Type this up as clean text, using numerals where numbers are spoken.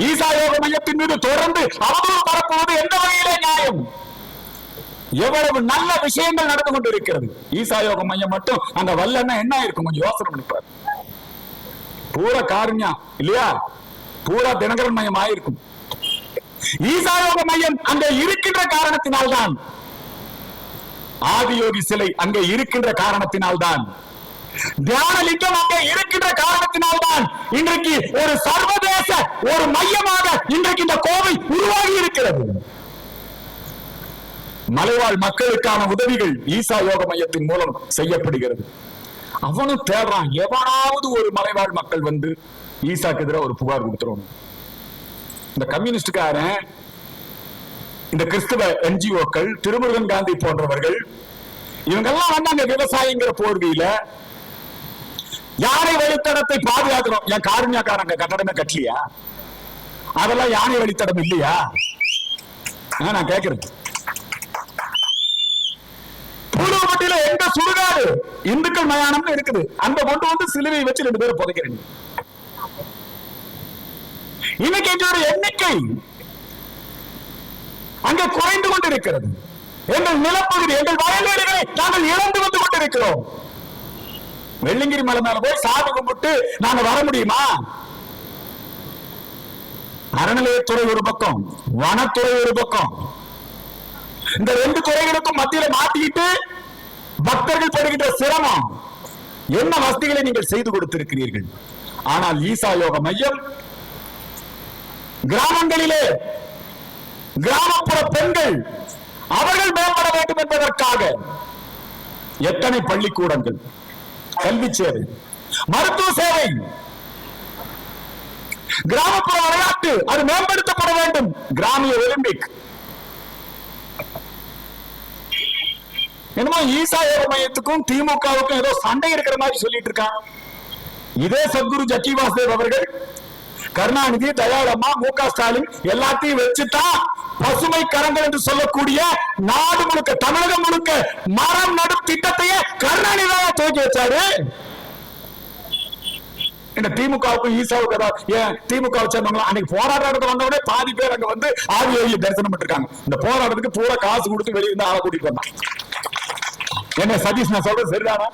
ஈசா யோக மையத்தின் மீது தொடர்ந்து அவதூறு பரப்புவது எந்த வகையிலே நியாயம்? எவ்வளவு நல்ல விஷயங்கள் நடந்து கொண்டு இருக்கிறது. ஈசா யோக மையம் மட்டும் அங்க வல்லன்னா என்ன இருக்கும்? கொஞ்சம் யோசனை பண்ணிப்பார். பூரா காருண்யா இல்லையா? பூரா தினகரன் மையம் ஆயிருக்கும். ஈசா யோக மையம் அங்கே இருக்கின்ற காரணத்தினால்தான், ஆதியோகி சிலை அங்கே இருக்கின்ற காரணத்தினால்தான், தியானலிங்கம் அங்கே இருக்கின்ற காரணத்தினால்தான் இன்றைக்கு ஒரு சர்வதேச ஒரு மையமாக இன்றைக்கு இந்த கோவில் உருவாகி இருக்கிறது. மலைவாழ் மக்களுக்கான உதவிகள் ஈசா யோக மையத்தின் மூலம் செய்யப்படுகிறது. அவனும் தேடுறான், எவனாவது ஒரு மலைவாழ் மக்கள் வந்து ஈசாக்கு எதிராக ஒரு புகார் கொடுத்துருவோம். இந்த கம்யூனிஸ்டுக்காரன், இந்த கிறிஸ்தவ என்ஜிஓக்கள், திருமுருகன் காந்தி போன்றவர்கள், இவங்கெல்லாம் வந்து அங்க விவசாயிங்கிற போர்வையில யானை வழித்தடத்தை பாதுகாக்கிறோம். என் காரணியாக்காரங்க கட்டடமே கட்டலையா? அதெல்லாம் யானை வழித்தடம் இல்லையா? நான் கேட்கிறேன். புதுவட்டியில எங்க சுடுகாடு இந்துக்கள் மயானம்னு இருக்குது, அங்க கொண்டு வந்து சிலுவை வச்சு 2 பேரும் புதைக்கிறேன். இன்னைக்கு ஒரு எண்ணிக்கை அங்கே குறைந்து கொண்டிருக்கிறது. எங்கள் நிலப்பகுதி, எங்கள் வயல்வெளிகளை நாங்கள் இழந்து வந்து கொண்டிருக்கிறோம். வெள்ளிங்கிரி மலை மேல போய் சாமி கும்பிட்டு நாங்க வர முடியுமா? அறநிலையத்துறை ஒரு பக்கம், வனத்துறை ஒரு பக்கம், இந்த 2 துறைகளுக்கும் மத்தியில மாட்டிக்கிட்டு பக்தர்கள் படுகின்ற சிரமம். என்ன வசதிகளை நீங்கள் செய்து கொடுத்திருக்கிறீர்கள்? ஆனால் ஈசா யோக மையம் கிராமங்களிலே கிராமப்புற பெண்கள் அவர்கள் மேம்பட வேண்டும் என்பதற்காக எத்தனை பள்ளிக்கூடங்கள், கல்வி சேவை, மருத்துவ சேவை, கிராமப்புற விளையாட்டு அது மேம்படுத்தப்பட வேண்டும். கிராமிய ஒலிம்பிக், என்னமோ ஈசா யோக மையத்துக்கும் திமுகவுக்கும் ஏதோ சண்டை இருக்கிற மாதிரி சொல்லிட்டு இருக்கான். இதே சத்குரு ஜக்கி வாசுதேவ் அவர்கள், கருணாநிதி, தயாளம்மா, மு.க. ஸ்டாலின் எல்லாத்தையும் வச்சுதான் பசுமை கரங்கள் என்று சொல்லக்கூடிய நாடு முழுக்க, தமிழகம் முழுக்க மரம் நடும் திட்டத்தையே கருணாநிதி துவக்கி வச்சாரு. இந்த திமுகவுக்கும் ஈசாவுக்கு திமுக சேர்ந்தவங்க அன்னைக்கு போராட்டத்துக்கு வந்தவனே பாதி பேர் அங்க வந்து ஆதியோகியை தரிசனம் பண்ணிருக்காங்க. இந்த போராட்டத்துக்கு பூரா காசு கொடுத்து வெளியே இருந்து ஆளை கூட்டிட்டு வந்தான். என்ன சதீஷ், நான் சொல்றது சரிதானா?